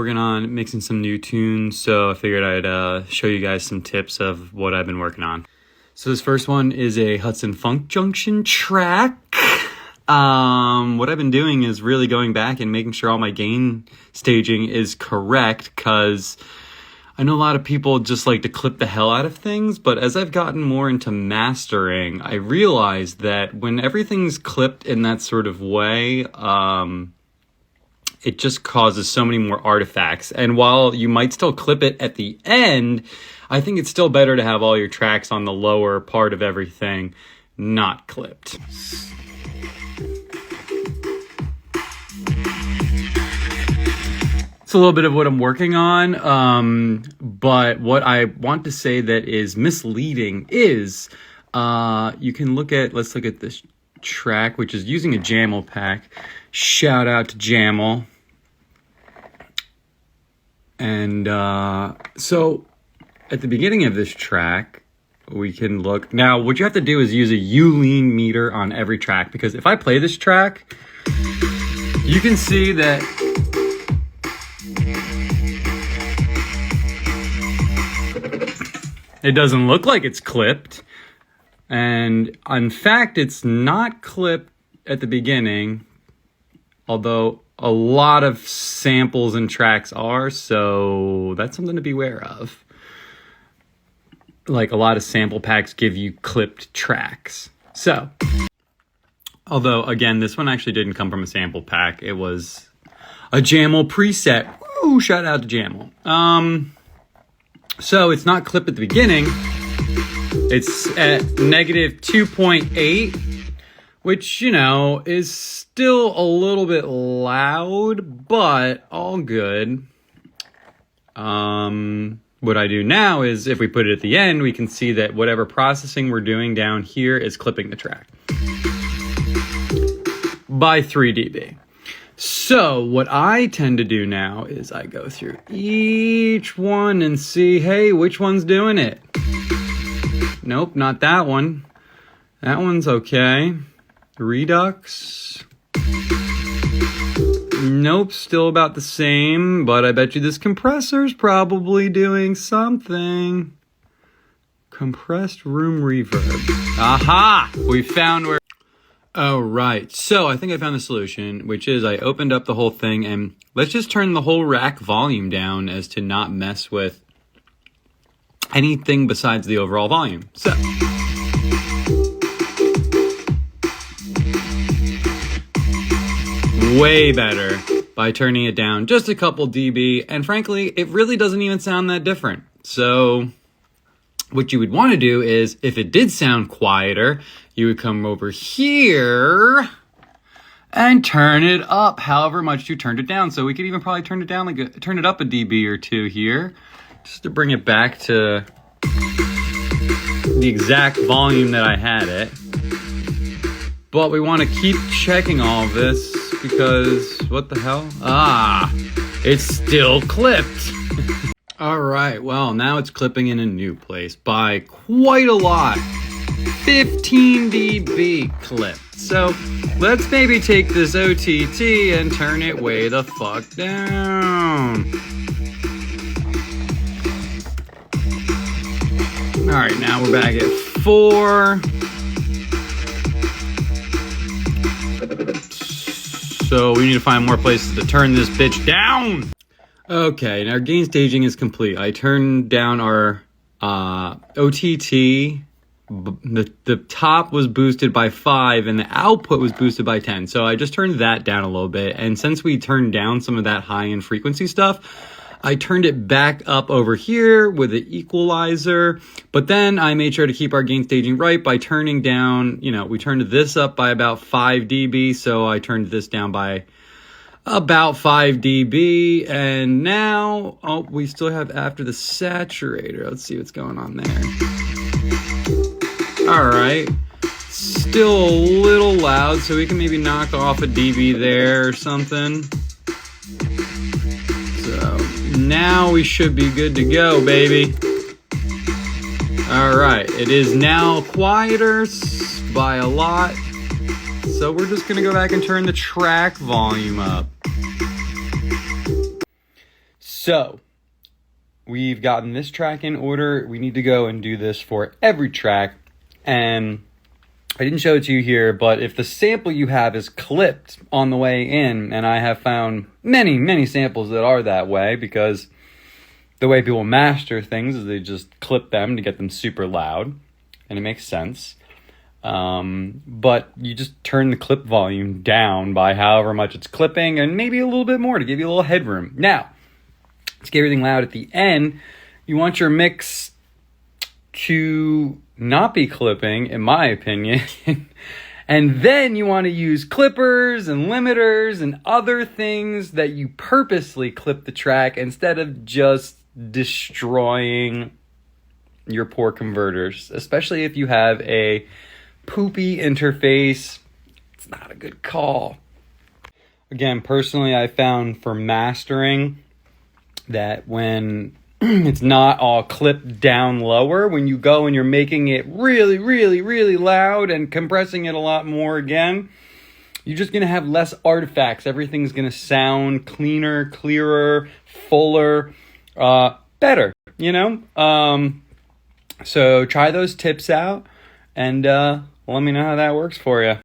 Working on mixing some new tunes, so I figured I'd show you guys some tips of what I've been working on. So this first one is a Hudson Funk Junction track. What I've been doing is really going back and making sure all my gain staging is correct, because I know a lot of people just like to clip the hell out of things, but as I've gotten more into mastering, I realized that when everything's clipped in that sort of way, it just causes so many more artifacts. And while you might still clip it at the end, I think it's still better to have all your tracks on the lower part of everything not clipped. It's a little bit of what I'm working on, but what I want to say that is misleading is you can look at, let's look at this track, which is using a Jamel pack. Shout out to Jamel. And so at the beginning of this track, we can look. Now, what you have to do is use a U-lean meter on every track, because if I play this track, you can see that it doesn't look like it's clipped. And in fact, it's not clipped at the beginning, although a lot of samples and tracks are, so that's something to be aware of. Like, a lot of sample packs give you clipped tracks. So, although, again, this one actually didn't come from a sample pack. It was a Jamel preset. Woo, shout out to Jamel. So, it's not clipped at the beginning. It's at negative 2.8. Which, you know, is still a little bit loud, but all good. What I do now is, if we put it at the end, we can see that whatever processing we're doing down here is clipping the track by 3 dB. So what I tend to do now is I go through each one and see, hey, which one's doing it? Nope, not that one. That one's okay. Redux. Nope, still about the same, but I bet you this compressor's probably doing something. Compressed room reverb. Aha! We found where... Oh, right. So I think I found the solution, which is I opened up the whole thing, and let's just turn the whole rack volume down as to not mess with anything besides the overall volume. So... way better by turning it down just a couple dB, and frankly, it really doesn't even sound that different. So what you would want to do is, if it did sound quieter, you would come over here and turn it up however much you turned it down. So we could even probably turn it down, turn it up a dB or two here, just to bring it back to the exact volume that I had it. But we want to keep checking all of this, because what the hell? Ah, it's still clipped. All right, well, now it's clipping in a new place by quite a lot. 15 dB clipped. So let's maybe take this OTT and turn it way the fuck down. All right, now we're back at 4. So we need to find more places to turn this bitch down. Okay, now our gain staging is complete. I turned down our OTT. The top was boosted by 5 and the output was boosted by 10. So I just turned that down a little bit. And since we turned down some of that high-end frequency stuff, I turned it back up over here with the equalizer, but then I made sure to keep our gain staging right by turning down, you know, we turned this up by about 5 dB, so I turned this down by about 5 dB, and now, oh, we still have after the saturator. Let's see what's going on there. All right, still a little loud, so we can maybe knock off a dB there or something. So now we should be good to go, baby. All right, it is now quieter by a lot. So we're just gonna go back and turn the track volume up. So we've gotten this track in order. We need to go and do this for every track. And I didn't show it to you here, but if the sample you have is clipped on the way in, and I have found many, many samples that are that way, because the way people master things is they just clip them to get them super loud, and it makes sense. But you just turn the clip volume down by however much it's clipping, and maybe a little bit more to give you a little headroom. Now, to get everything loud at the end, you want your mix to not be clipping, in my opinion. And then you want to use clippers and limiters and other things that you purposely clip the track instead of just destroying your poor converters, especially if you have a poopy interface. It's not a good call. Again, personally, I found for mastering that when it's not all clipped down lower, when you go and you're making it really, really, really loud and compressing it a lot more again, you're just going to have less artifacts. Everything's going to sound cleaner, clearer, fuller, better, you know? So try those tips out and let me know how that works for you.